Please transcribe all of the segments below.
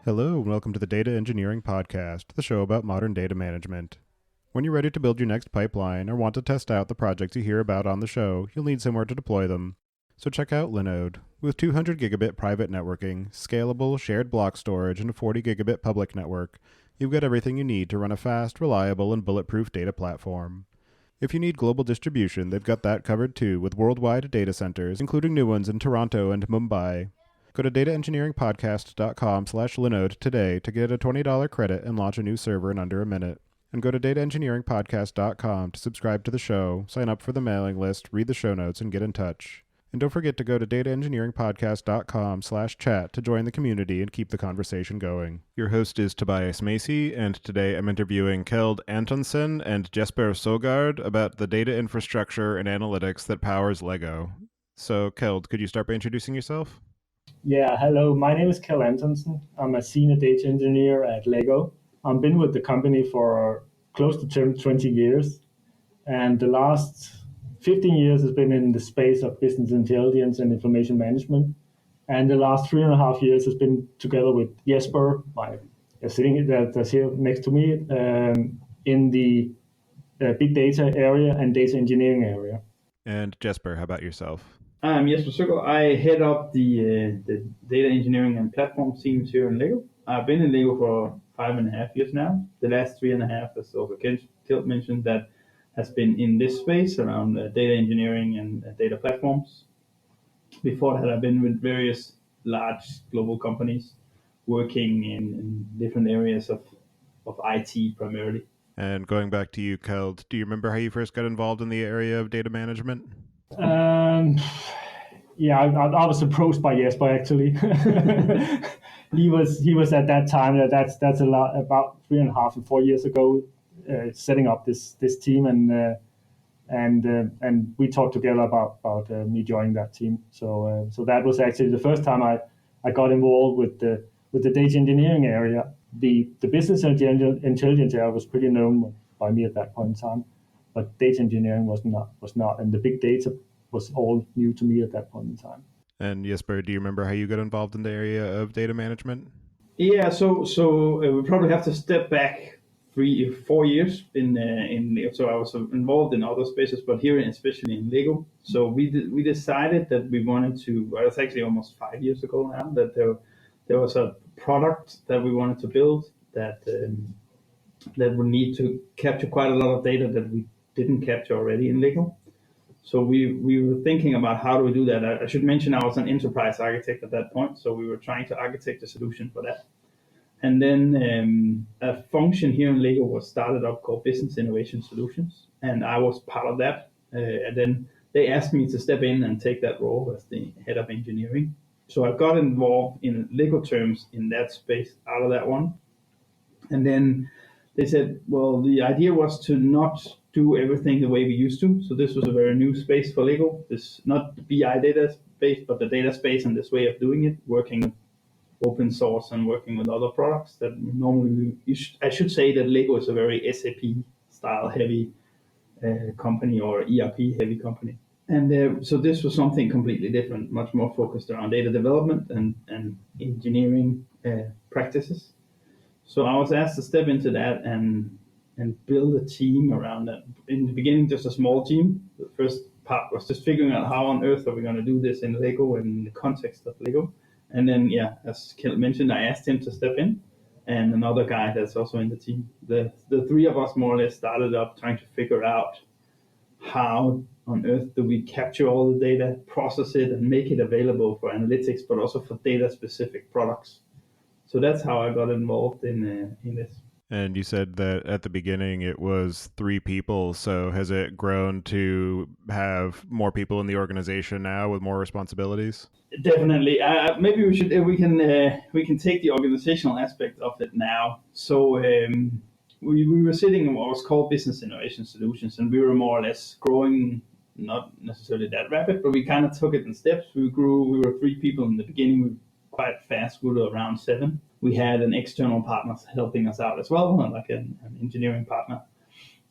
Hello, and welcome to the Data Engineering Podcast, the show about modern data management. When you're ready to build your next pipeline or want to test out the projects you hear about on the show, you'll need somewhere to deploy them. So check out Linode. With 200 gigabit private networking, scalable shared block storage, and a 40 gigabit public network, you've got everything you need to run a fast, reliable, and bulletproof data platform. If you need global distribution, they've got that covered too, with worldwide data centers, including new ones in Toronto and Mumbai. Go to dataengineeringpodcast.com/Linode today to get a $20 credit and launch a new server in under a minute. And go to dataengineeringpodcast.com to subscribe to the show, sign up for the mailing list, read the show notes, and get in touch. And don't forget to go to dataengineeringpodcast.com/chat to join the community and keep the conversation going. Your host is Tobias Macey, and today I'm interviewing Keld Antonsen and Jesper Søgaard about the data infrastructure and analytics that powers Lego. So, Keld, could you start by introducing yourself? Yeah, hello. My name is Keld Antonsen. I'm a senior data engineer at Lego. I've been with the company for close to 20 years, and the last 15 years has been in the space of business intelligence and information management. And the last 3.5 years has been together with Jesper, sitting that's here next to me, in the big data area and data engineering area. And Jesper, how about yourself? I'm Jesper Søgaard. I head up the data engineering and platform teams here in Lego. I've been in Lego for 5.5 years now. The last 3.5, as also Keld mentioned, that has been in this space around data engineering and data platforms. Before that, I've been with various large global companies working in different areas of IT primarily. And going back to you, Keld, do you remember how you first got involved in the area of data management? Yeah, I was approached by Jesper actually. He was at that time. That's a lot, about 3.5 and 4 years ago, setting up this team, and we talked together about me joining that team. So that was actually the first time I got involved with the data engineering area. The business intelligence area was pretty known by me at that point in time, but data engineering was not, and the big data was all new to me at that point in time. And Jesper, do you remember how you got involved in the area of data management? Yeah, so we probably have to step back 3-4 years so I was involved in other spaces, but here especially in Lego. So we decided that we wanted to. Well, it's actually almost 5 years ago now that there was a product that we wanted to build that would need to capture quite a lot of data that we didn't capture already in Lego. So we were thinking about how do we do that. I should mention I was an enterprise architect at that point, so we were trying to architect a solution for that. And then a function here in Lego was started up called Business Innovation Solutions, and I was part of that. And then they asked me to step in and take that role as the head of engineering. So I got involved in Lego terms in that space out of that one. And then they said, well, the idea was to not do everything the way we used to. So this was a very new space for Lego. This not the BI data space, but the data space and this way of doing it, working open source and working with other products that normally I should say that Lego is a very SAP style heavy company or ERP heavy company. And so this was something completely different, much more focused around data development and engineering practices. So I was asked to step into that and build a team around that. In the beginning, just a small team. The first part was just figuring out how on earth are we going to do this in Lego and in the context of Lego. And then, yeah, as Keld mentioned, I asked him to step in, and another guy that's also in the team. The three of us more or less started up trying to figure out how on earth do we capture all the data, process it, and make it available for analytics, but also for data-specific products. So that's how I got involved in this. And you said that at the beginning it was 3 people. So has it grown to have more people in the organization now with more responsibilities? Definitely. Maybe we can take the organizational aspect of it now. So we were sitting in what was called Business Innovation Solutions, and we were more or less growing, not necessarily that rapid, but we kind of took it in steps. We grew. We were 3 people in the beginning. We quite fast, grew to around 7. We had an external partner helping us out as well, like an engineering partner.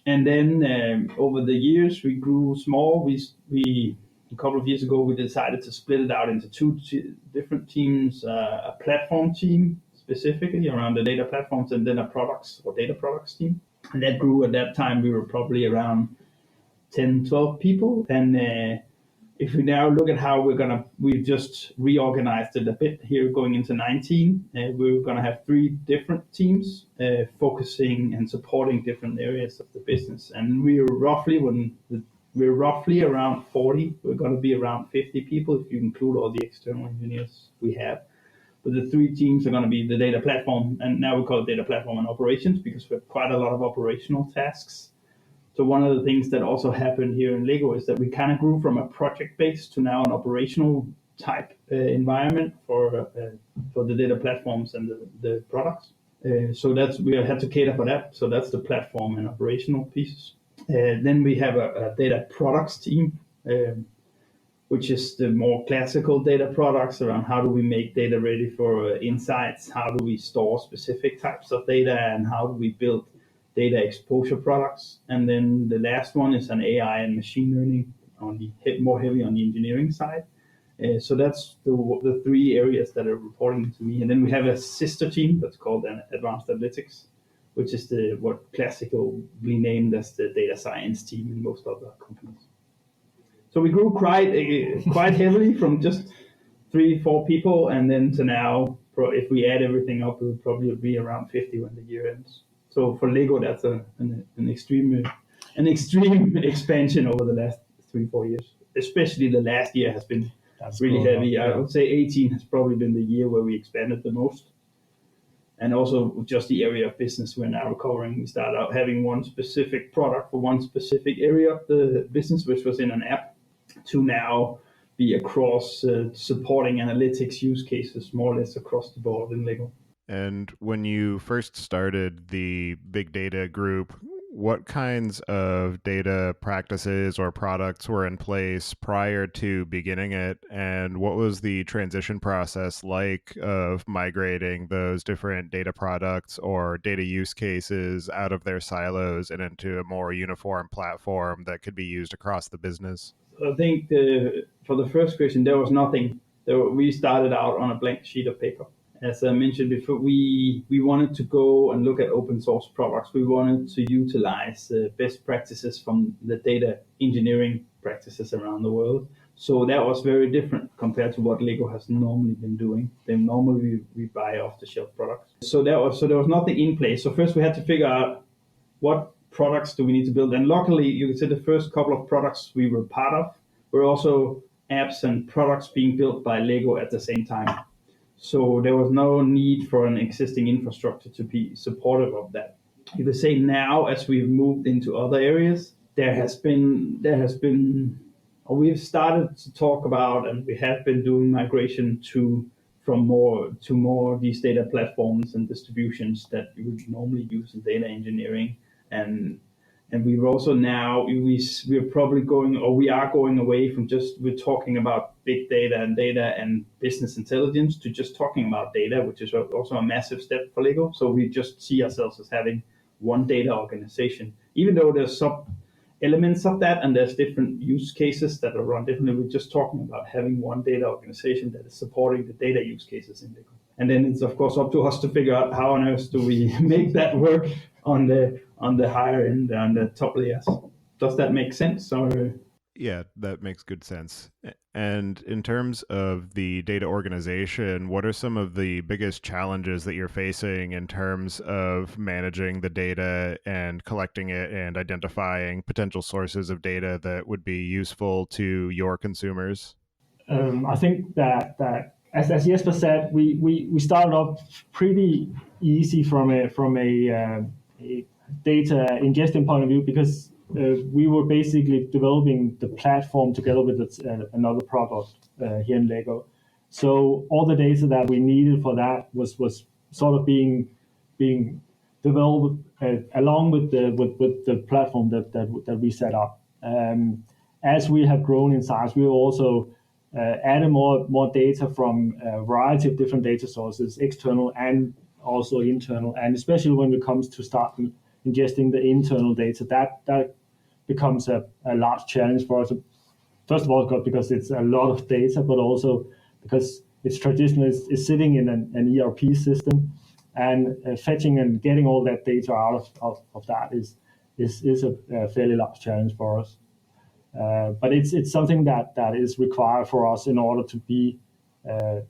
And then over the years, we grew small. We a couple of years ago, we decided to split it out into 2 different teams, a platform team specifically around the data platforms, and then a products or data products team. And that grew. At that time, we were probably around 10, 12 people. And if we now look at how we've just reorganized it a bit here going into 19. We're gonna have 3 different teams focusing and supporting different areas of the business. And we're roughly around 40. We're gonna be around 50 people if you include all the external engineers we have. But the 3 teams are gonna be the data platform, and now we call it data platform and operations because we have quite a lot of operational tasks. So one of the things that also happened here in Lego is that we kind of grew from a project base to now an operational type environment for the data platforms and the products. So we had to cater for that. So that's the platform and operational pieces. Then we have a data products team, which is the more classical data products around how do we make data ready for insights, how do we store specific types of data, and how do we build data exposure products. And then the last one is an AI and machine learning more heavy on the engineering side. So that's the 3 areas that are reporting to me. And then we have a sister team that's called Advanced Analytics, which is what classically named as the data science team in most other companies. So we grew quite heavily from just 3-4 people, and then to now, if we add everything up, it would probably be around 50 when the year ends. So for Lego, that's an extreme expansion over the last 3-4 years. Especially the last year has been really heavy. Yeah. I would say 18 has probably been the year where we expanded the most. And also just the area of business we're now covering. We started out having one specific product for one specific area of the business, which was in an app, to now be across supporting analytics use cases more or less across the board in Lego. And when you first started the big data group, what kinds of data practices or products were in place prior to beginning it? And what was the transition process like of migrating those different data products or data use cases out of their silos and into a more uniform platform that could be used across the business? I think for the first question, there was nothing. We started out on a blank sheet of paper. As I mentioned before, we wanted to go and look at open source products. We wanted to utilize best practices from the data engineering practices around the world. So that was very different compared to what Lego has normally been doing. Then normally we buy off-the-shelf products. So there was nothing in place. So first we had to figure out what products do we need to build. And luckily, you could say the first couple of products we were part of were also apps and products being built by Lego at the same time. So there was no need for an existing infrastructure to be supportive of that. You could say now, as we've moved into other areas, we've started to talk about, and we have been doing migration from more these data platforms and distributions that you would normally use in data engineering. And we've also now, we're probably we are going away from we're talking about big data and business intelligence to just talking about data, which is also a massive step for Lego. So we just see ourselves as having one data organization, even though there's some elements of that and there's different use cases that are run differently. We're just talking about having one data organization that is supporting the data use cases in Lego. And then it's of course up to us to figure out how on earth do we make that work on the higher end, on the top layers. Does that make sense? Or? Yeah, that makes good sense. And in terms of the data organization, what are some of the biggest challenges that you're facing in terms of managing the data and collecting it and identifying potential sources of data that would be useful to your consumers? I think that as Jesper said, we started off pretty easy from a data ingestion point of view, because we were basically developing the platform together with another product here in Lego. So all the data that we needed for that was sort of being developed along with the platform that we set up. As we have grown in size, we also added more data from a variety of different data sources, external and also internal. And especially when it comes to start ingesting the internal data, that becomes a large challenge for us. First of all, because it's a lot of data, but also because it's traditional, is sitting in an ERP system, and fetching and getting all that data out of that is a fairly large challenge for us. But it's something that is required for us in order to be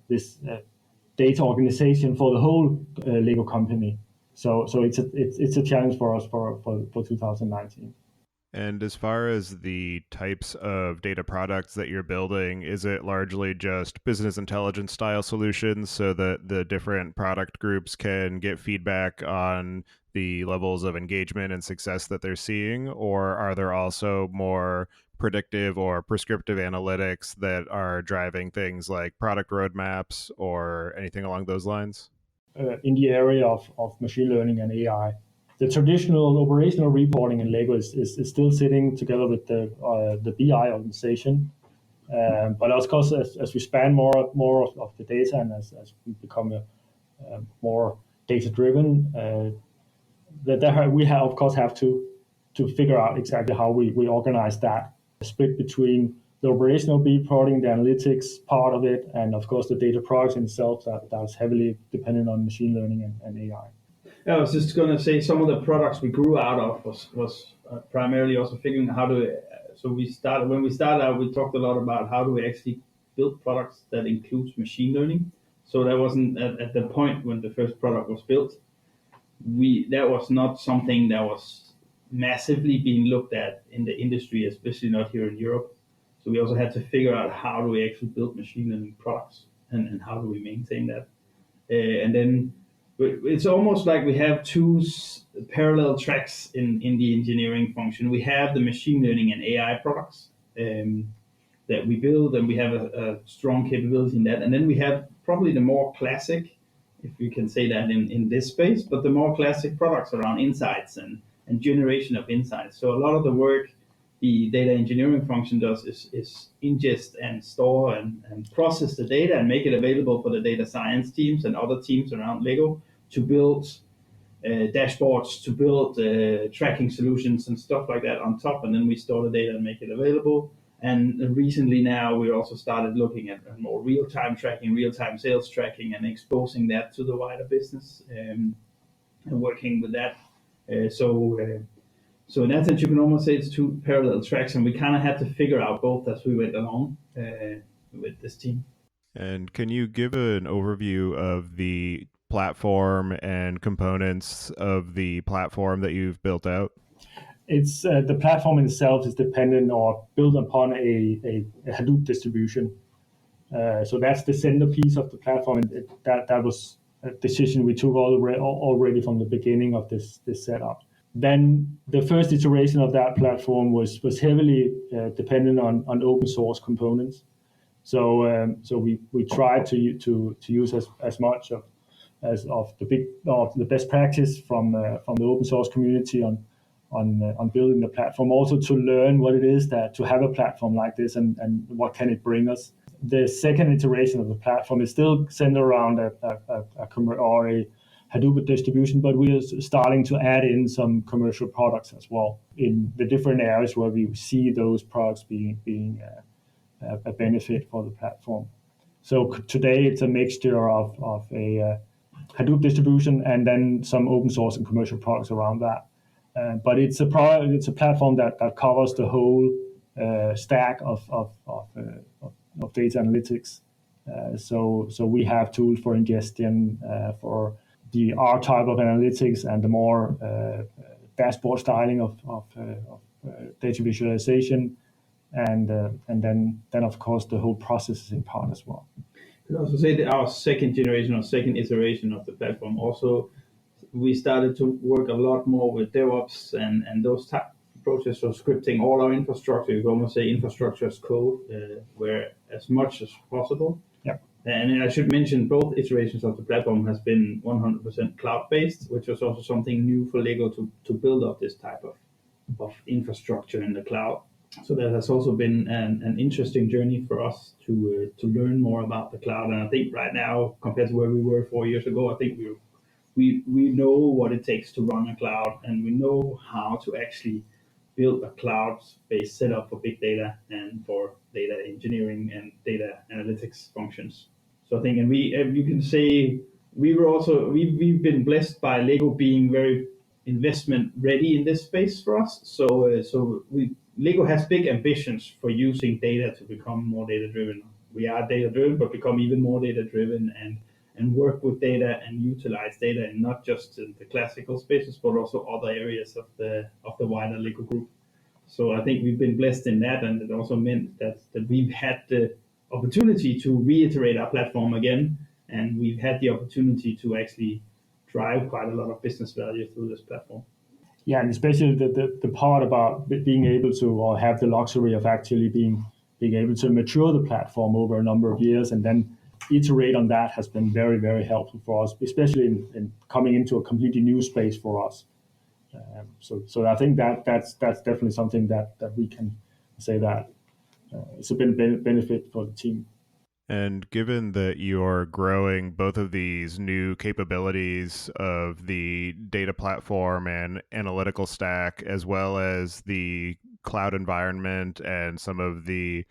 this data organization for the whole Lego company. So it's a challenge for us for 2019. And as far as the types of data products that you're building, is it largely just business intelligence style solutions so that the different product groups can get feedback on the levels of engagement and success that they're seeing? Or are there also more predictive or prescriptive analytics that are driving things like product roadmaps or anything along those lines? In the area of machine learning and AI. The traditional operational reporting in Lego is still sitting together with the BI organization. But of course, as we span more of the data and as we become more data driven, we have, of course, have to figure out exactly how we organize that split between the operational reporting, the analytics part of it, and of course the data products in itself that's heavily dependent on machine learning and AI. I was just going to say some of the products we grew out of was primarily also figuring how to. So when we started out, we talked a lot about how do we actually build products that includes machine learning. So that wasn't at the point when the first product was built. That was not something that was massively being looked at in the industry, especially not here in Europe. So we also had to figure out how do we actually build machine learning products and how do we maintain that. And then it's almost like we have two parallel tracks in the engineering function. We have the machine learning and AI products that we build, and we have a strong capability in that. And then we have probably the more classic, if we can say that in this space, but the more classic products around insights and generation of insights. So a lot of the work the data engineering function does is ingest and store and process the data and make it available for the data science teams and other teams around Lego to build dashboards, to build tracking solutions and stuff like that on top. And then we store the data and make it available. And recently now we also started looking at more real-time tracking, real-time sales tracking, and exposing that to the wider business and working with that. So in that sense, you can almost say it's two parallel tracks, and we kind of had to figure out both as we went along with this team. And can you give an overview of the platform and components of the platform that you've built out? It's the platform itself is dependent or built upon a Hadoop distribution. So that's the centerpiece of the platform. And that was a decision we took already from the beginning of this setup. Then the first iteration of that platform was heavily dependent on open source components. So we tried to use as much of the best practice from the open source community on building the platform, also to learn what it is to have a platform like this and what can it bring us. The second iteration of the platform is still centered around a Hadoop distribution, but we are starting to add in some commercial products as well in the different areas where we see those products being a benefit for the platform. So today it's a mixture of a Hadoop distribution and then some open source and commercial products around that. But it's a platform that covers the whole stack of data analytics. So we have tools for ingestion, for the R type of analytics, and the more dashboard styling of data visualization, and then of course the whole processing part as well. I could also say that our second iteration of the platform also, we started to work a lot more with DevOps and those type of approaches for scripting all our infrastructure. You could almost say infrastructure as code, where as much as possible. Yeah. And I should mention both iterations of the platform has been 100% cloud-based, which was also something new for Lego to build up this type of infrastructure in the cloud. So that has also been an interesting journey for us to learn more about the cloud. And I think right now, compared to where we were 4 years ago, I think we know what it takes to run a cloud, and we know how to actually build a cloud-based setup for big data and for data engineering and data analytics functions. So I think, and you can say we've been blessed by Lego being very investment ready in this space for us. So Lego has big ambitions for using data to become more data driven. We are data driven, but become even more data driven and work with data and utilize data in not just in the classical spaces, but also other areas of the wider Lego group. So I think we've been blessed in that, and it also meant that we've had the opportunity to reiterate our platform again, and we've had the opportunity to actually drive quite a lot of business value through this platform. Yeah, and especially the part about being able to, or have the luxury of actually being able to mature the platform over a number of years and then iterate on that has been very, very helpful for us, especially in coming into a completely new space for us. So I think that's definitely something that we can say that it's a benefit for the team. And given that you're growing both of these new capabilities of the data platform and analytical stack, as well as the cloud environment and some of the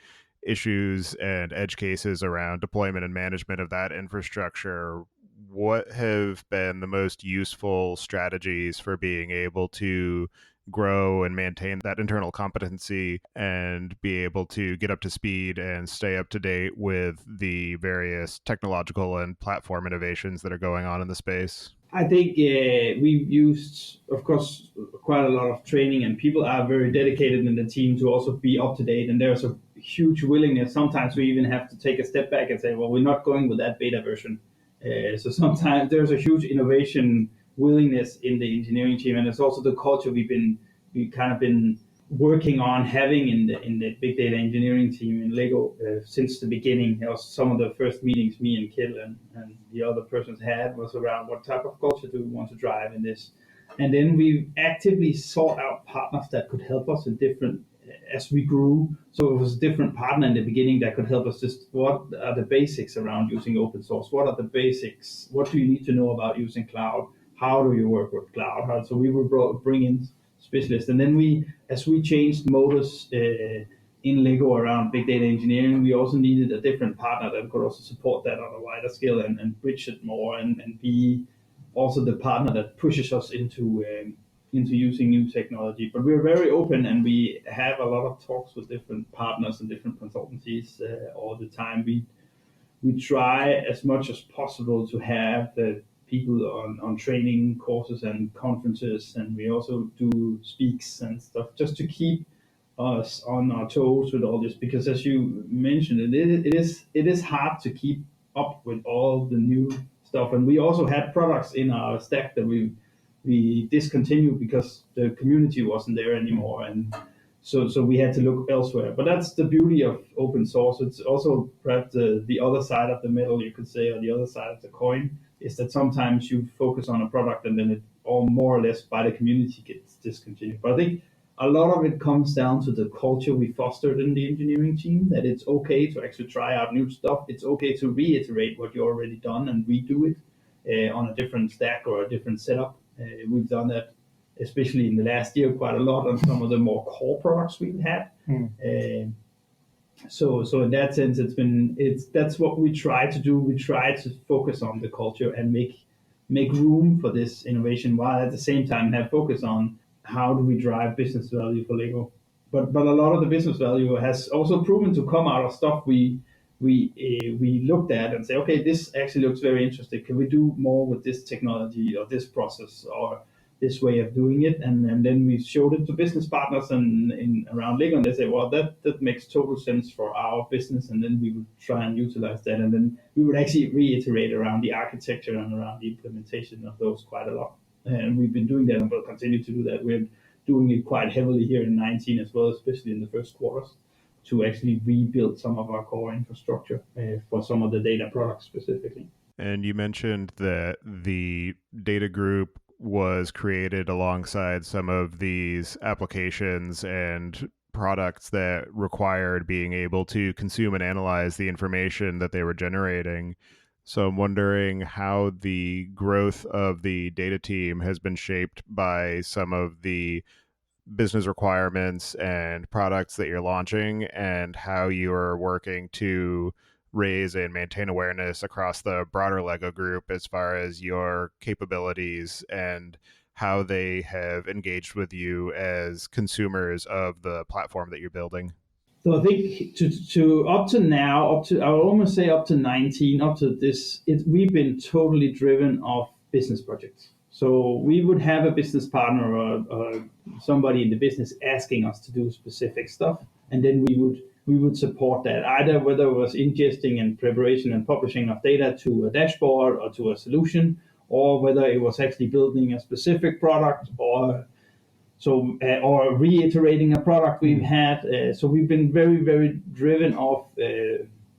issues and edge cases around deployment and management of that infrastructure, what have been the most useful strategies for being able to grow and maintain that internal competency and be able to get up to speed and stay up to date with the various technological and platform innovations that are going on in the space? I think we've used, of course, quite a lot of training, and people are very dedicated in the team to also be up to date. And there's a huge willingness. Sometimes we even have to take a step back and say, well, we're not going with that beta version. So sometimes there's a huge innovation willingness in the engineering team, and it's also the culture we've kind of been working on having in the big data engineering team in Lego since the beginning. It was some of the first meetings me and Keld and the other persons had was around what type of culture do we want to drive in this. And then we actively sought out partners that could help us in different as we grew. So it was a different partner in the beginning that could help us just what are the basics around using open source? What are the basics? What do you need to know about using cloud? How do you work with cloud? So we would bring in specialists. And then as we changed modus in Lego around big data engineering, we also needed a different partner that could also support that on a wider scale and bridge it more and be also the partner that pushes us into using new technology. But we're very open, and we have a lot of talks with different partners and different consultancies all the time. We try as much as possible to have people on training courses and conferences, and we also do speaks and stuff just to keep us on our toes with all this, because as you mentioned, it is hard to keep up with all the new stuff. And we also had products in our stack that we discontinued because the community wasn't there anymore, and so we had to look elsewhere. But that's the beauty of open source. It's also perhaps the other side of the medal, you could say, or the other side of the coin, is that sometimes you focus on a product and then it all more or less by the community gets discontinued. But I think a lot of it comes down to the culture we fostered in the engineering team, that it's okay to actually try out new stuff. It's okay to reiterate what you already done and redo it on a different stack or a different setup. We've done that, especially in the last year, quite a lot on some of the more core products we've had. So in that sense, that's what we try to do. We try to focus on the culture and make room for this innovation, while at the same time have focus on how do we drive business value for Lego. But a lot of the business value has also proven to come out of stuff we looked at and say, okay, this actually looks very interesting. Can we do more with this technology or this process or this way of doing it? And then we showed it to business partners and around Lego, and they say, well, that makes total sense for our business. And then we would try and utilize that. And then we would actually reiterate around the architecture and around the implementation of those quite a lot. And we've been doing that and will continue to do that. We're doing it quite heavily here in 19 as well, especially in the first quarters, to actually rebuild some of our core infrastructure for some of the data products specifically. And you mentioned that the data group was created alongside some of these applications and products that required being able to consume and analyze the information that they were generating. So I'm wondering how the growth of the data team has been shaped by some of the business requirements and products that you're launching, and how you're working to raise and maintain awareness across the broader Lego group as far as your capabilities and how they have engaged with you as consumers of the platform that you're building? So I think to up to now, I would almost say up to 19, up to this, we've been totally driven off business projects. So we would have a business partner or somebody in the business asking us to do specific stuff, and then we would support that, either whether it was ingesting and preparation and publishing of data to a dashboard or to a solution, or whether it was actually building a specific product or reiterating a product we've had. So we've been very, very driven off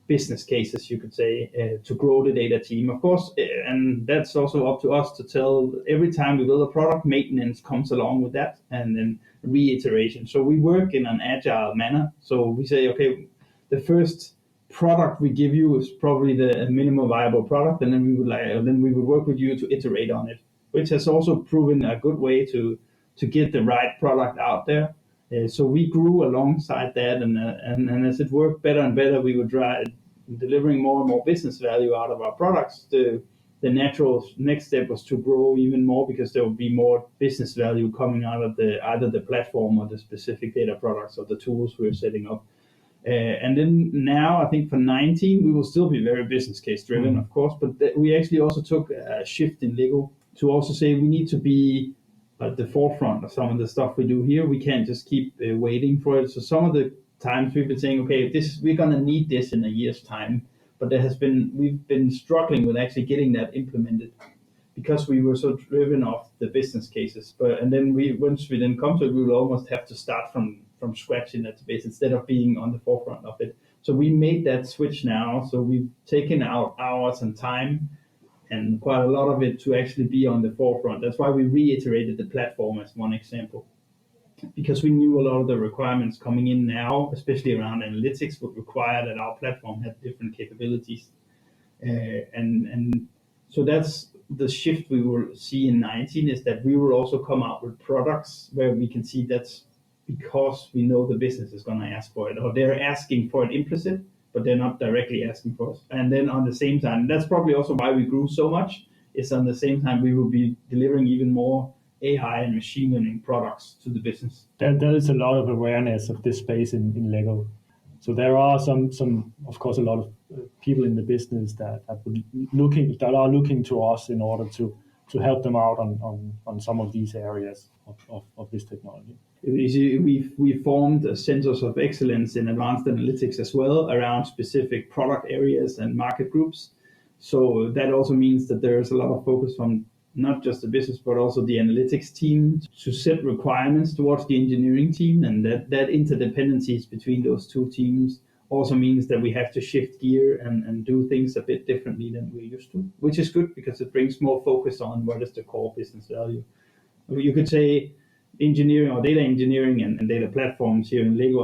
business cases, you could say, to grow the data team, of course. And that's also up to us to tell every time we build a product, maintenance comes along with that, and then reiteration. So we work in an agile manner. So we say, okay, the first product we give you is probably the minimum viable product, and then we would work with you to iterate on it, which has also proven a good way to get the right product out there. So we grew alongside that, and as it worked better and better, we would try delivering more and more business value out of our products. The natural next step was to grow even more, because there would be more business value coming out of either the platform or the specific data products or the tools we're setting up. And then now, I think for 19, we will still be very business case driven, of course, but we actually also took a shift in Lego to also say we need to be at the forefront of some of the stuff we do here. We can't just keep waiting for it. So some of the times we've been saying, okay, we're going to need this in a year's time, but we've been struggling with actually getting that implemented because we were so driven off the business cases. And then once we then come to it, we will almost have to start from scratch in that space instead of being on the forefront of it. So we made that switch now. So we've taken out hours and time and quite a lot of it to actually be on the forefront. That's why we reiterated the platform as one example, because we knew a lot of the requirements coming in now, especially around analytics, would require that our platform had different capabilities. And so that's the shift we will see in 19, is that we will also come out with products where we can see that's because we know the business is going to ask for it, or they're asking for it implicit, but they're not directly asking for us. And then on the same time, that's probably also why we grew so much, is on the same time we will be delivering even more AI and machine learning products to the business. There is a lot of awareness of this space in Lego. So there are some of course, a lot of people in the business that are looking to us in order to help them out on some of these areas of this technology. We formed centers of excellence in advanced analytics as well around specific product areas and market groups. So that also means that there's a lot of focus from not just the business, but also the analytics team to set requirements towards the engineering team. And that interdependencies between those two teams also means that we have to shift gear and do things a bit differently than we used to, which is good because it brings more focus on what is the core business value. You could say engineering or data engineering and data platforms here in Lego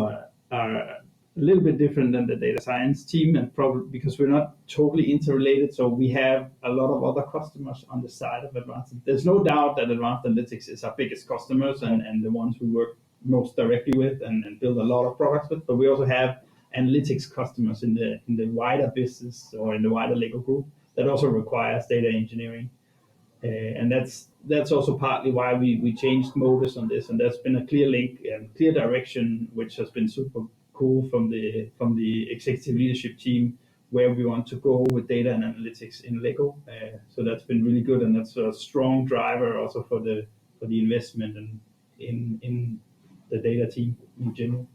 are a little bit different than the data science team, and probably because we're not totally interrelated. So we have a lot of other customers on the side of advanced. There's no doubt that advanced analytics is our biggest customers and the ones we work most directly with and build a lot of products with. But we also have analytics customers in the wider business or in the wider Lego group that also requires data engineering. And that's also partly why we changed modus on this, and there's been a clear link and clear direction, which has been super cool from the executive leadership team, where we want to go with data and analytics in Lego. So that's been really good, and that's a strong driver also for the investment in the data team in general.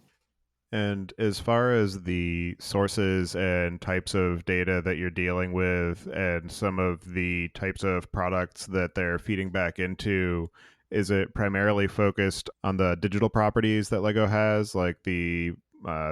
And as far as the sources and types of data that you're dealing with and some of the types of products that they're feeding back into, is it primarily focused on the digital properties that Lego has, like the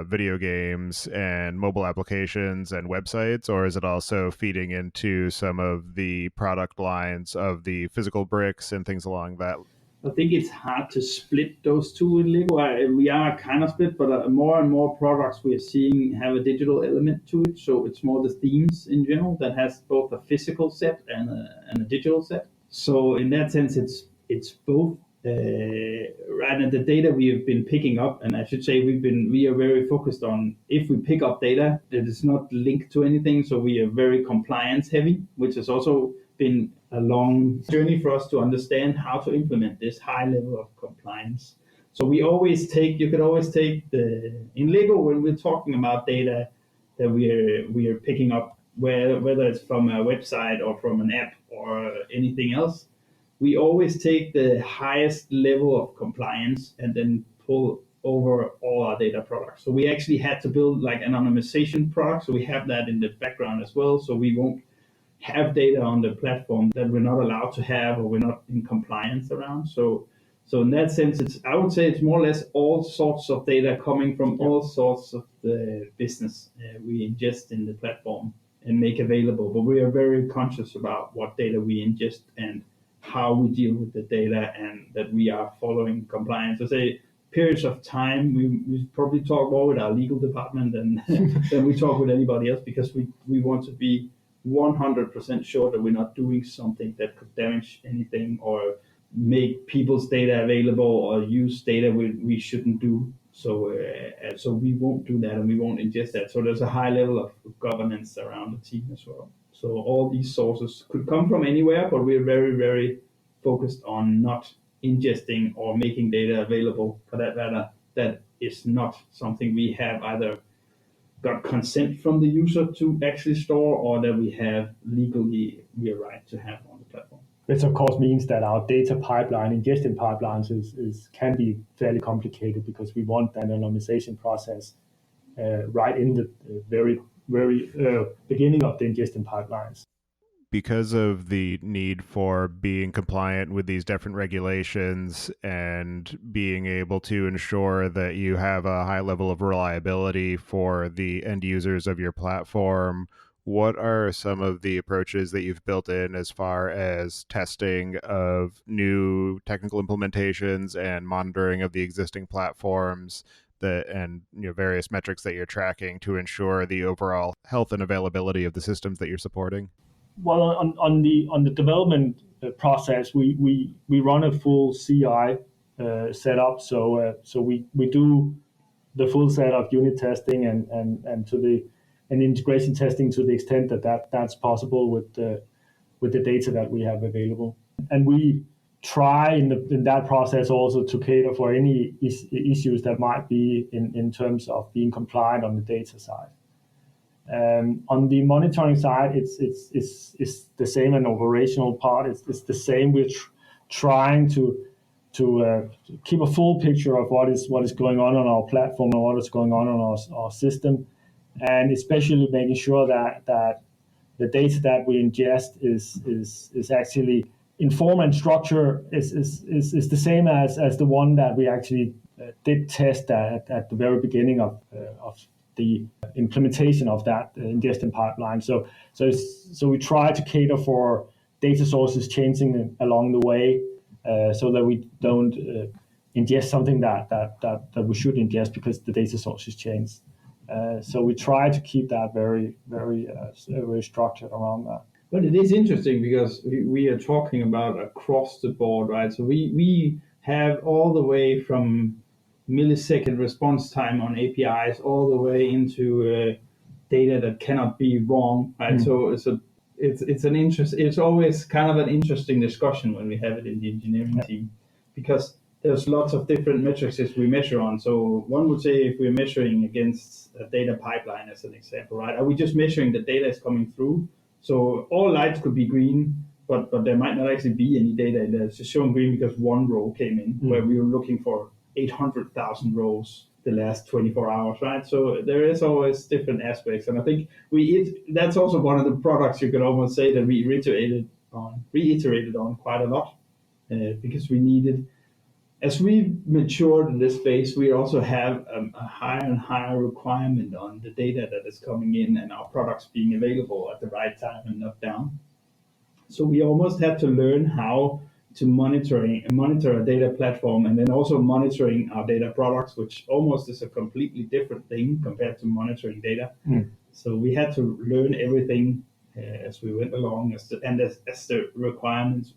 video games and mobile applications and websites, or is it also feeding into some of the product lines of the physical bricks and things along that? I think it's hard to split those two in Lego. We are kind of split, but more and more products we are seeing have a digital element to it. So it's more the themes in general that has both a physical set and a digital set. So in that sense, it's both. Right right? And the data we have been picking up, and I should say we are very focused on if we pick up data that is not linked to anything. So we are very compliance heavy, which has also been a long journey for us to understand how to implement this high level of compliance. So you could always take in Lego when we're talking about data that we are picking up, whether it's from a website or from an app or anything else, we always take the highest level of compliance and then pull over all our data products. So we actually had to build like anonymization product. So we have that in the background as well. So we won't have data on the platform that we're not allowed to have or we're not in compliance around. So in that sense, I would say it's more or less all sorts of data coming from all sorts of the business we ingest in the platform and make available. But we are very conscious about what data we ingest and how we deal with the data and that we are following compliance. I say periods of time, we probably talk more with our legal department than we talk with anybody else, because we want to be 100% sure that we're not doing something that could damage anything or make people's data available or use data we shouldn't do. So we won't do that and we won't ingest that. So there's a high level of governance around the team as well. So all these sources could come from anywhere, but we're very, very focused on not ingesting or making data available for that matter. That is not something we have either got consent from the user to actually store or that we have legally we are right to have on the platform. Which of course means that our data pipeline, ingestion pipelines, can be fairly complicated because we want that anonymization process right in the very beginning of the ingestion pipelines. Because of the need for being compliant with these different regulations and being able to ensure that you have a high level of reliability for the end users of your platform, what are some of the approaches that you've built in as far as testing of new technical implementations and monitoring of the existing platforms and various metrics that you're tracking to ensure the overall health and availability of the systems that you're supporting? Well, on the development process, we run a full CI setup. So we do the full set of unit testing and integration testing to the extent that's possible with the data that we have available. And we try in that process also to cater for any issues that might be in terms of being compliant on the data side. On the monitoring side, it's the same, an operational part. It's the same. We're trying to keep a full picture of what is going on our platform and what is going on our system, and especially making sure that the data that we ingest is actually in form and structure is the same as the one that we actually did test at the very beginning of the implementation of that ingestion pipeline. So we try to cater for data sources changing along the way, so that we don't ingest something that we should ingest because the data sources change. So we try to keep that very, very, very structured around that. But it is interesting because we are talking about across the board, right? So we have all the way from millisecond response time on APIs all the way into data that cannot be wrong, right? So it's always kind of an interesting discussion when we have it in the engineering team, because there's lots of different metrics we measure on. So one would say if we're measuring against a data pipeline as an example, right? Are we just measuring the data is coming through? So all lights could be green, but there might not actually be any data in there. It's just showing green because one row came in where we were looking for 800,000 rows the last 24 hours, right? So there is always different aspects. And I think that's also one of the products you could almost say that we reiterated on quite a lot, because we needed, as we matured in this space, we also have a higher and higher requirement on the data that is coming in and our products being available at the right time and not down. So we almost had to learn how to monitor a data platform and then also monitoring our data products, which almost is a completely different thing compared to monitoring data. So we had to learn everything as we went along, as the requirements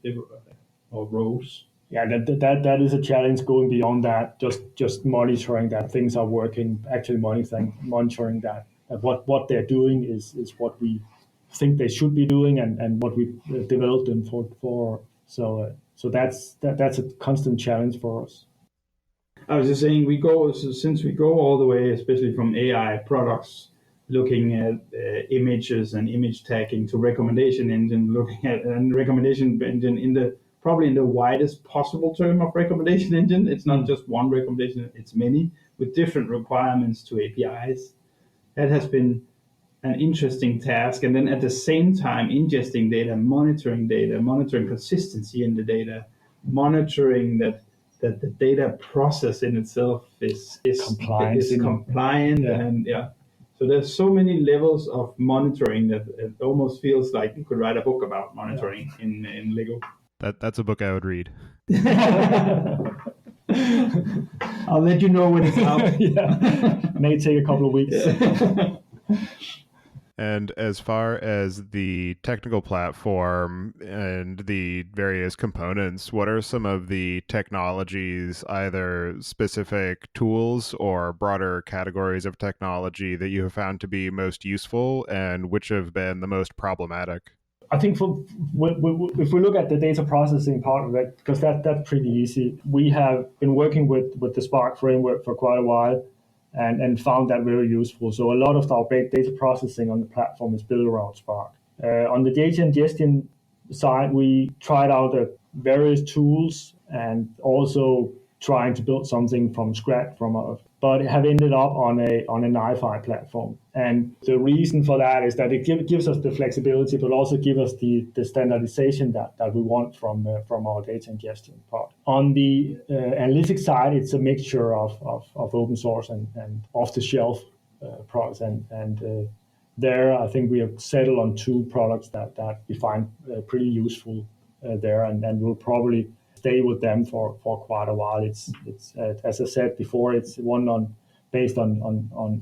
or rose Yeah, that is a challenge going beyond that. Just monitoring that things are working, actually monitoring that what they're doing is what we think they should be doing, and what we developed them for. So that's a constant challenge for us. I was just saying, since we go all the way, especially from AI products, looking at images and image tagging to recommendation engine, looking at and recommendation engine in the probably in the widest possible term of recommendation engine. It's not just one recommendation; it's many with different requirements to APIs. That has been an interesting task, and then at the same time ingesting data, monitoring consistency in the data, monitoring that the data process in itself is compliant, Yeah. and so there's so many levels of monitoring that it almost feels like you could write a book about monitoring in Lego. That's a book I would read. I'll let you know when it's out. Yeah. May take a couple of weeks. And as far as the technical platform and the various components, what are some of the technologies, either specific tools or broader categories of technology, that you have found to be most useful, and which have been the most problematic? I think if we look at the data processing part of it, because that's pretty easy, we have been working with the Spark framework for quite a while, and found that very useful. So a lot of our data processing on the platform is built around Spark. On the data ingestion side, we tried out various tools and also trying to build something from scratch but have ended up on a NiFi platform. And the reason for that is that it gives us the flexibility, but also gives us the standardization that we want from our data ingestion part. On the analytics side, it's a mixture of open source and off-the-shelf products. And there, I think we have settled on two products that we find pretty useful there, and we'll probably stay with them for quite a while. It's as I said before, it's one based on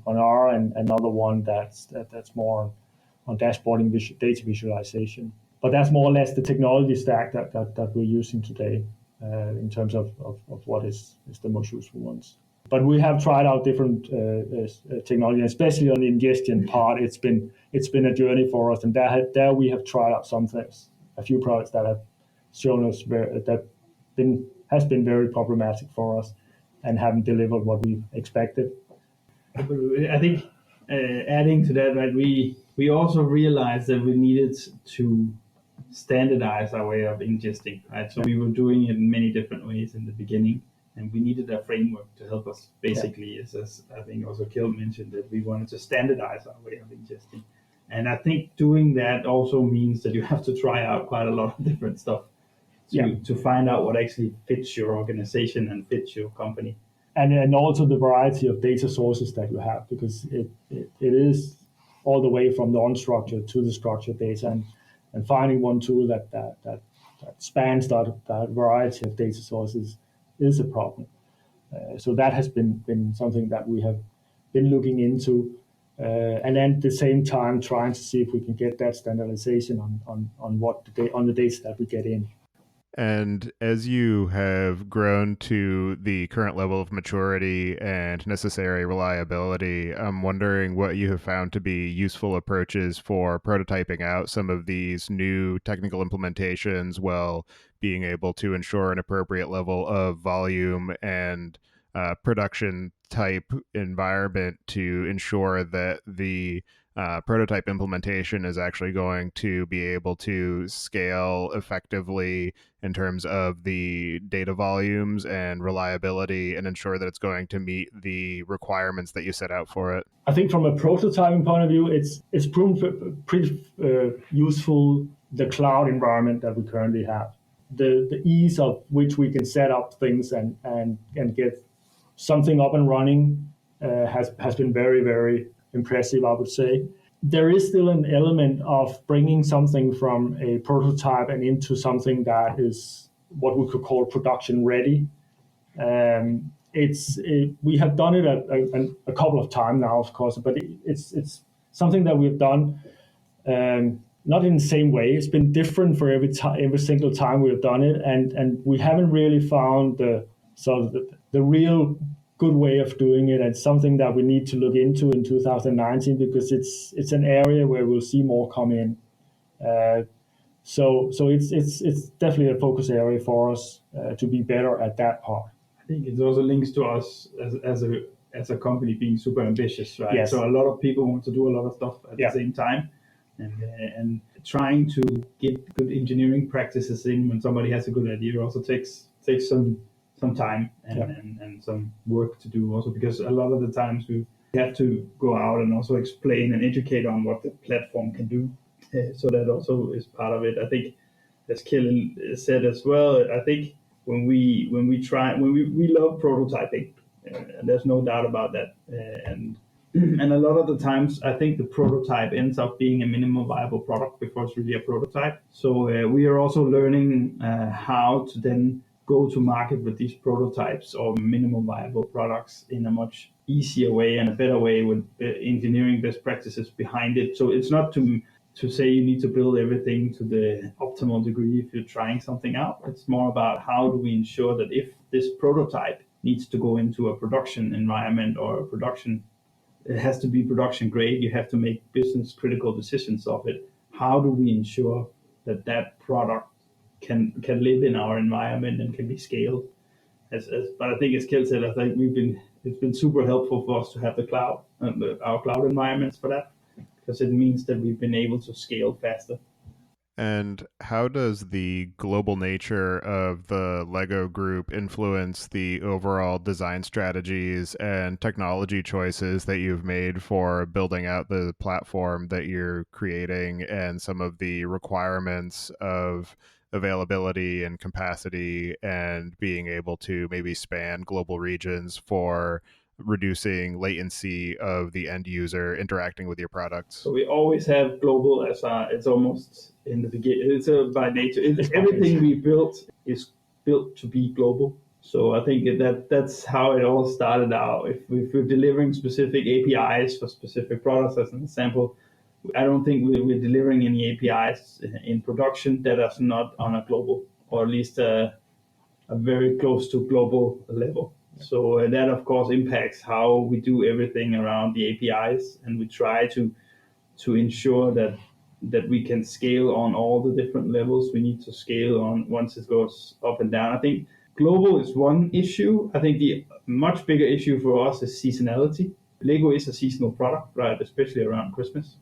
R, and another one that's more on dashboarding data visualization. But that's more or less the technology stack that we're using today in terms of what is the most useful ones. But we have tried out different technology, especially on the ingestion part. It's been a journey for us, and there we have tried out some things, a few products that have shown us has been very problematic for us and haven't delivered what we expected. I think adding to that, right, we also realized that we needed to standardize our way of ingesting, right? So we were doing it in many different ways in the beginning, and we needed a framework to help us. Basically, as I think also Keld mentioned, that we wanted to standardize our way of ingesting. And I think doing that also means that you have to try out quite a lot of different stuff to find out what actually fits your organization and fits your company. And also the variety of data sources that you have, because it is all the way from the unstructured to the structured data, and finding one tool that spans that variety of data sources is a problem. So that has been something that we have been looking into, and then at the same time trying to see if we can get that standardization on the data that we get in. And as you have grown to the current level of maturity and necessary reliability, I'm wondering what you have found to be useful approaches for prototyping out some of these new technical implementations while being able to ensure an appropriate level of volume and production type environment to ensure that the prototype implementation is actually going to be able to scale effectively in terms of the data volumes and reliability, and ensure that it's going to meet the requirements that you set out for it? I think from a prototyping point of view, it's proven pretty useful, the cloud environment that we currently have. The ease of which we can set up things and get something up and running has been very, very impressive, I would say. There is still an element of bringing something from a prototype and into something that is what we could call production ready. We have done it a couple of times now, of course, but it's something that we've done not in the same way. It's been different for every single time we've done it, and we haven't really found the real good way of doing it. And something that we need to look into in 2019, because it's an area where we'll see more come in. So it's definitely a focus area for us to be better at that part. I think it also links to us as a company being super ambitious, right? Yes. So a lot of people want to do a lot of stuff at the same time, and trying to get good engineering practices in when somebody has a good idea also takes some time and some work to do also, because a lot of the times we have to go out and also explain and educate on what the platform can do. So that also is part of it. I think, as Keld said as well, I think when we love prototyping, and there's no doubt about that. And a lot of the times, I think the prototype ends up being a minimum viable product before it's really a prototype. So we are also learning how to then go to market with these prototypes or minimum viable products in a much easier way and a better way with engineering best practices behind it. So it's not to say you need to build everything to the optimal degree if you're trying something out. It's more about how do we ensure that if this prototype needs to go into a production environment or a production, it has to be production grade, you have to make business critical decisions of it. How do we ensure that that product can live in our environment and can be scaled? But I think, as Keld said, I think it's been super helpful for us to have the cloud and our cloud environments for that, because it means that we've been able to scale faster. And how does the global nature of the Lego group influence the overall design strategies and technology choices that you've made for building out the platform that you're creating, and some of the requirements of availability and capacity and being able to maybe span global regions for reducing latency of the end user interacting with your products? So we always have global as it's almost in the beginning. It's by nature. Everything we built is built to be global. So I think that's how it all started out. If we're delivering specific APIs for specific products, as an example, I don't think we're delivering any APIs in production that are not on a global, or at least a very close to global level. So that, of course, impacts how we do everything around the APIs, and we try to ensure that we can scale on all the different levels we need to scale on once it goes up and down. I think global is one issue. I think the much bigger issue for us is seasonality. Lego is a seasonal product, right? Especially around Christmas,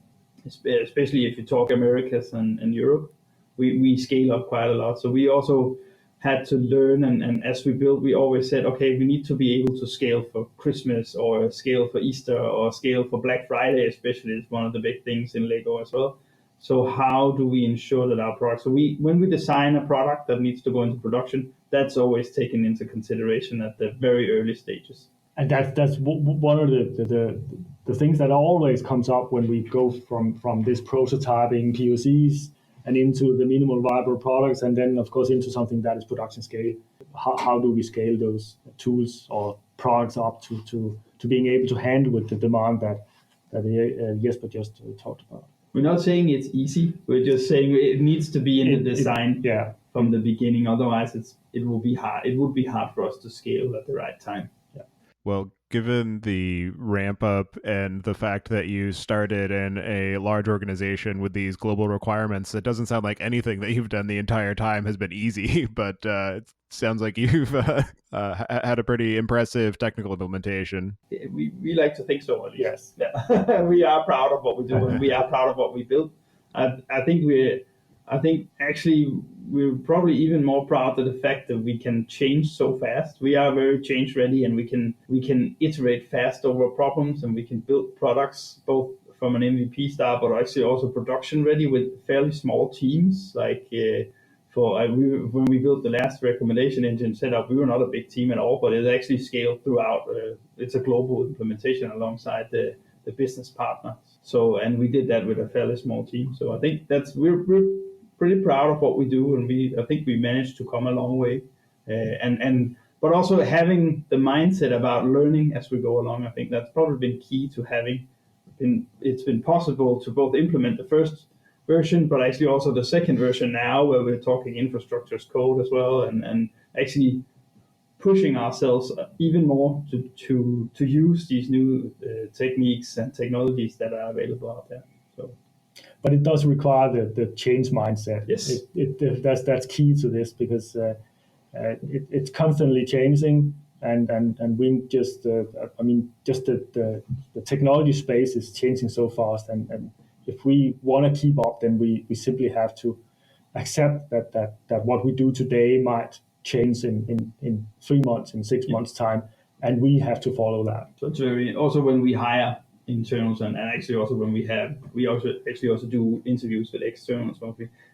especially if you talk Americas and Europe. We scale up quite a lot. So we also had to learn, and as we built, we always said, okay, we need to be able to scale for Christmas, or scale for Easter, or scale for Black Friday, especially is one of the big things in Lego as well. So how do we ensure that our product, when we design a product that needs to go into production, that's always taken into consideration at the very early stages. And that's one of the things that always comes up when we go from this prototyping POCs and into the minimal viable products, and then of course into something that is production scale. How do we scale those tools or products up to being able to handle with the demand that Jesper just talked about? We're not saying it's easy. We're just saying it needs to be in the design from the beginning. Otherwise, it will be hard. It would be hard for us to scale at the right time. Yeah. Well, given the ramp up and the fact that you started in a large organization with these global requirements, it doesn't sound like anything that you've done the entire time has been easy, but it sounds like you've had a pretty impressive technical implementation. We like to think so, at least. Yes. Yeah. We are proud of what we do, and we are proud of what we build. I think actually we're probably even more proud of the fact that we can change so fast. We are very change ready, and we can iterate fast over problems, and we can build products both from an MVP start, but actually also production ready with fairly small teams. Like when we built the last recommendation engine setup, we were not a big team at all, but it actually scaled throughout. It's a global implementation alongside the business partner. So, and we did that with a fairly small team. So I think we're pretty proud of what we do, and I think we managed to come a long way. But also having the mindset about learning as we go along, I think that's probably been key to having. It's been possible to both implement the first version, but actually also the second version now, where we're talking infrastructure as code as well, and actually pushing ourselves even more to use these new techniques and technologies that are available out there. So, but it does require the change mindset. Yes, that's key to this, because it's constantly changing, and we just the technology space is changing so fast, and if we want to keep up, then we simply have to accept that what we do today might change in 3 months, in 6 months time, and we have to follow that. So it's very, also when we hire internals, and actually also when we also do interviews with externals.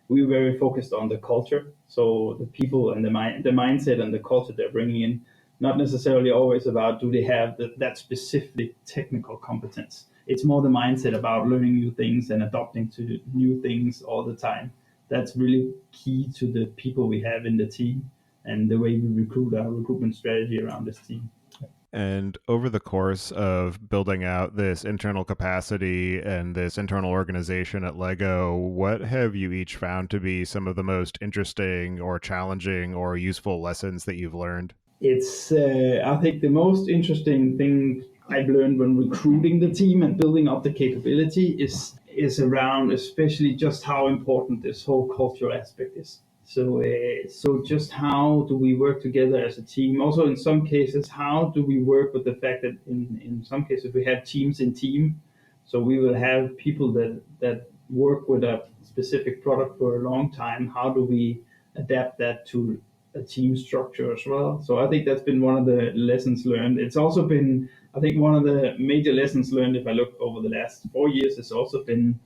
We're very focused on the culture, so the people and the mindset and the culture they're bringing in. Not necessarily always about do they have that specific technical competence. It's more the mindset about learning new things and adapting to new things all the time. That's really key to the people we have in the team and the way we recruit, our recruitment strategy around this team. And over the course of building out this internal capacity and this internal organization at Lego, what have you each found to be some of the most interesting or challenging or useful lessons that you've learned? It's, I think the most interesting thing I've learned when recruiting the team and building up the capability is around especially just how important this whole cultural aspect is. So just how do we work together as a team? Also, in some cases, how do we work with the fact that in some cases we have teams in team. So we will have people that work with a specific product for a long time. How do we adapt that to a team structure as well? So I think that's been one of the lessons learned. It's also been, I think, one of the major lessons learned, if I look over the last 4 years, has also been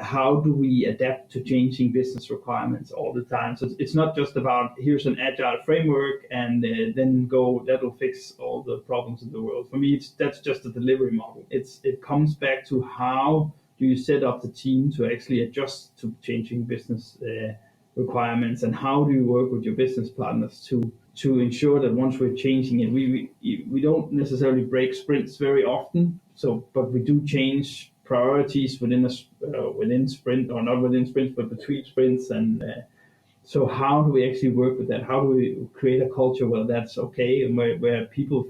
how do we adapt to changing business requirements all the time. So it's not just about here's an agile framework and then go, that'll fix all the problems in the world. For me, that's just a delivery model. It comes back to how do you set up the team to actually adjust to changing business requirements, and how do you work with your business partners to ensure that once we're changing it, we don't necessarily break sprints very often. So, but we do change priorities within sprint, or not within sprints, but between sprints. And so, how do we actually work with that? How do we create a culture where that's okay, and where people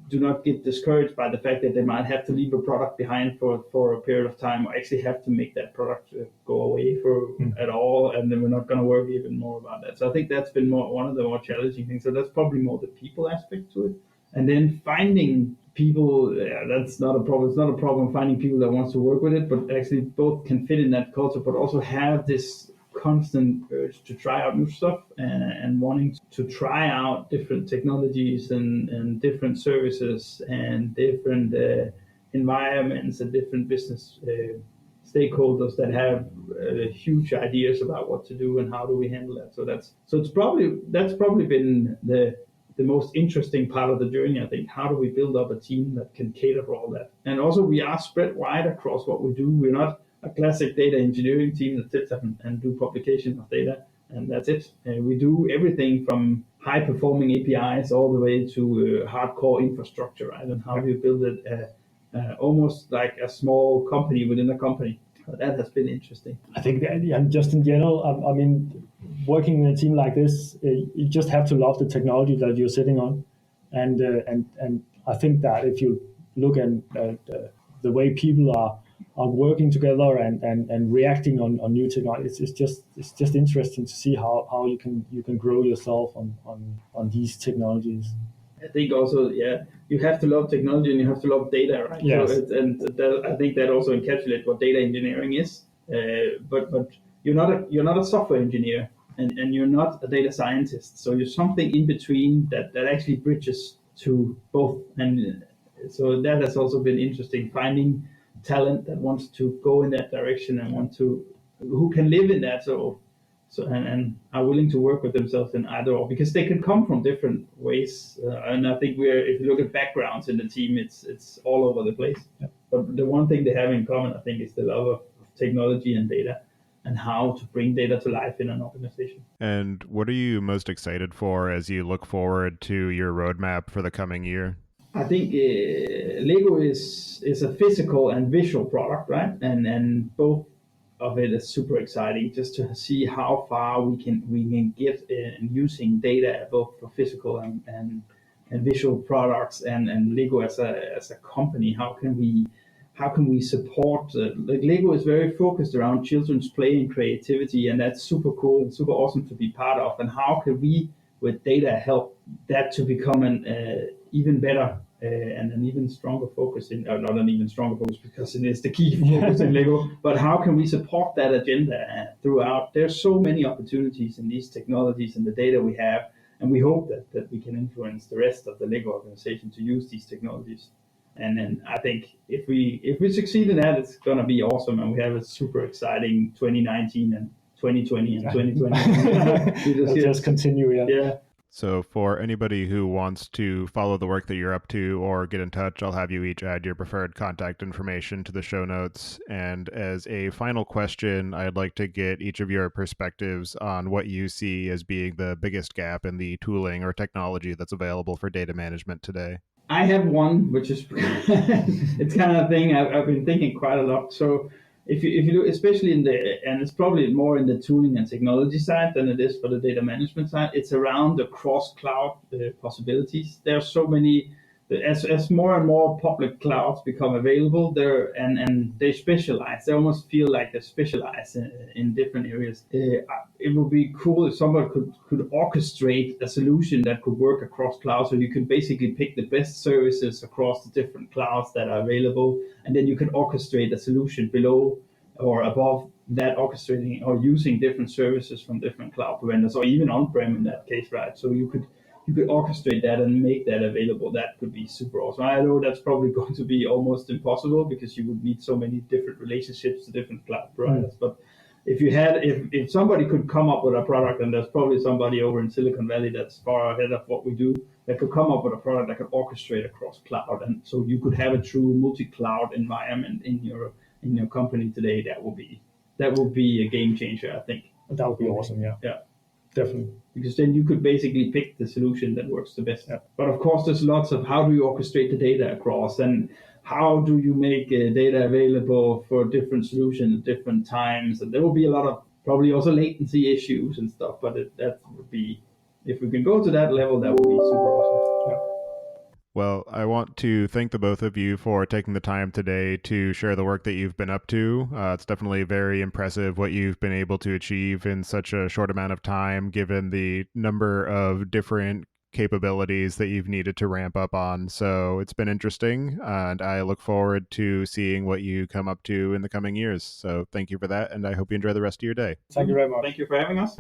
do not get discouraged by the fact that they might have to leave a product behind for a period of time, or actually have to make that product go away at all, and then we're not going to work even more about that. So I think that's been one of the more challenging things. So that's probably more the people aspect to it. And then finding people, that's not a problem. It's not a problem finding people that wants to work with it, but actually both can fit in that culture, but also have this constant urge to try out new stuff and wanting to try out different technologies and different services and different environments and different business stakeholders that have huge ideas about what to do and how do we handle that. So that's probably been the most interesting part of the journey, I think. How do we build up a team that can cater for all that? And also we are spread wide across what we do. We're not a classic data engineering team that sits up and do publication of data, and that's it. We do everything from high performing APIs all the way to hardcore infrastructure, right? And how do you build it almost like a small company within a company. That has been interesting. I think that, and just in general, I mean, working in a team like this, you just have to love the technology that you're sitting on, and I think that if you look at the way people are working together and reacting on new technology, it's just interesting to see how you can grow yourself on these technologies. I think also, you have to love technology and you have to love data, right? Yes. So I think that also encapsulates what data engineering is. But you're not a software engineer and you're not a data scientist. So you're something in between that actually bridges to both. And so that has also been interesting, finding talent that wants to go in that direction and who can live in that. So and are willing to work with themselves in either or, because they can come from different ways. And I think if you look at backgrounds in the team, it's all over the place. Yeah. But the one thing they have in common, I think, is the love of technology and data and how to bring data to life in an organization. And what are you most excited for as you look forward to your roadmap for the coming year? I think Lego is a physical and visual product, right? And both of it is super exciting, just to see how far we can get in using data both for physical and visual products, and Lego as a company. How can we support? Like Lego is very focused around children's play and creativity, and that's super cool and super awesome to be part of. And how can we, with data, help that to become an even better and an even stronger focus in, or not an even stronger focus because it is the key focus in Lego, but how can we support that agenda throughout? There's so many opportunities in these technologies and the data we have, and we hope that we can influence the rest of the Lego organization to use these technologies. And then I think if we succeed in that, it's gonna be awesome, and we have a super exciting 2019 and 2020 and 2020. We'll just continue, Yeah. So for anybody who wants to follow the work that you're up to or get in touch, I'll have you each add your preferred contact information to the show notes. And as a final question, I'd like to get each of your perspectives on what you see as being the biggest gap in the tooling or technology that's available for data management today. I have one, which is it's kind of thing I've been thinking quite a lot. So if you look, especially and it's probably more in the tooling and technology side than it is for the data management side, it's around the cross cloud possibilities. There are so many, as more and more public clouds become available, and they specialize. They almost feel like they specialize in different areas. It would be cool if somebody could orchestrate a solution that could work across clouds. So you could basically pick the best services across the different clouds that are available, and then you can orchestrate a solution below or above that, orchestrating or using different services from different cloud vendors, or even on-prem in that case, right? So you could orchestrate that and make that available. That could be super awesome. I know that's probably going to be almost impossible because you would need so many different relationships to different cloud providers. But if somebody could come up with a product, and there's probably somebody over in Silicon Valley that's far ahead of what we do, that could come up with a product that could orchestrate across cloud, and so you could have a true multi-cloud environment in your company today, that would be a game changer, I think. That would be awesome. Yeah. Definitely. Because then you could basically pick the solution that works the best. Yeah. But of course, there's lots of how do you orchestrate the data across, and how do you make data available for different solutions at different times. And there will be a lot of probably also latency issues and stuff, but that would be, if we can go to that level, that would be super awesome. Yeah. Well, I want to thank the both of you for taking the time today to share the work that you've been up to. It's definitely very impressive what you've been able to achieve in such a short amount of time, given the number of different capabilities that you've needed to ramp up on. So it's been interesting, and I look forward to seeing what you come up to in the coming years. So thank you for that, and I hope you enjoy the rest of your day. Thank you very much. Thank you for having us.